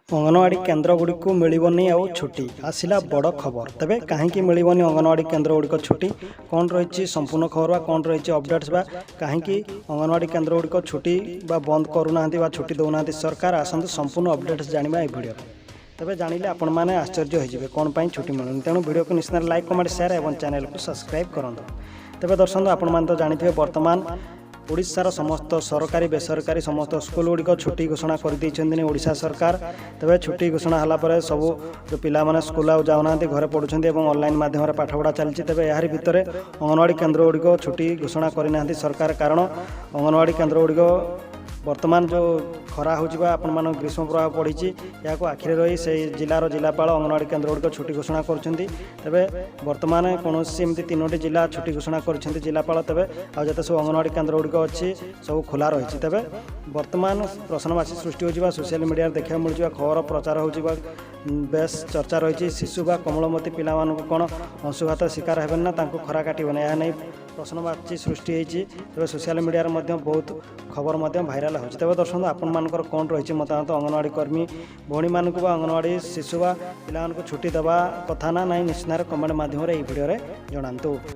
अंगनवाड़ी केन्द्र गुड़िक मिलनी आउ छुट्टी आसला बड़ खबर तेरे कहीं मिलनी अंगनवाड़ी केन्द्र गुड़िक छुट्टी कौन रही संपूर्ण खबर बा कौन रही अपडेट्स बा कहीं अंगनवाड़ी केन्द्र गुड़िक छुट्टी बंद करूना छुट्टी दौना सरकार आसतु संपूर्ण अपडेट्स जाना ये भिडियो तेरे जानिले आपण मैंने आश्चर्य हो कौन पर छुट्टी मिलूनी तेणु भिडियो को निश्चित लाइक कमेंट शेयर और चैनल को सब्सक्राइब करूँ तेरे दर्शक आपण मैंने तो जानते बर्तमान ओडिशार समस्त सरकारी बेसरकारी समस्त स्कूल गुड़िक छुट्टी घोषणा कर ओडिशा सरकार तेज छुट्टी घोषणा होला सबू जो पिला माने स्कूल जाऊना घरे पढ़ुं और ऑनलाइन माध्यम पाठपढ़ा चलती तेज यार भितर अंगनवाड़ी केन्द्र गुड़िक छुट्टी घोषणा करना सरकार कारण अंगनवाड़ी केन्द्र गुड़िक वर्तमान जो खरा होगा आपण मान ग्रीष्म प्रभाव पड़ी या आखिरी रही से जिलार जिलापाल अंगनवाड़ी केन्द्र गुड़िक छुट्टी घोषणा करें बर्तमान कौन एमती 3टी जिला छुट्टी घोषणा कर जिलापाल तेज आते सब अंगनवाड़ी केन्द्र गुड़िक अच्छी सब खोला रही तेज बर्तमान प्रश्नवाची सृष्टि हो सोशल मीडिया देखा मिलूँ खबर प्रचार हो बेस चर्चा रही शिशु बा कोमलमती पिला कौन अंशुघात शिकार हेबे ना खरा काटबना यह नहीं प्रश्नवाची सृष्टि होती तेज सोशल मीडिया बहुत खबर भाइराल हो तेज दर्शक आपण मानकर कौन रही मतामत अंगनवाड़ी कर्मी भौणी मानक अंगनवाड़ी शिशु बा पिला छुट्टी देवा कथा ना नहीं निश्चित कमेंट माध्यम भिडियो जनातु।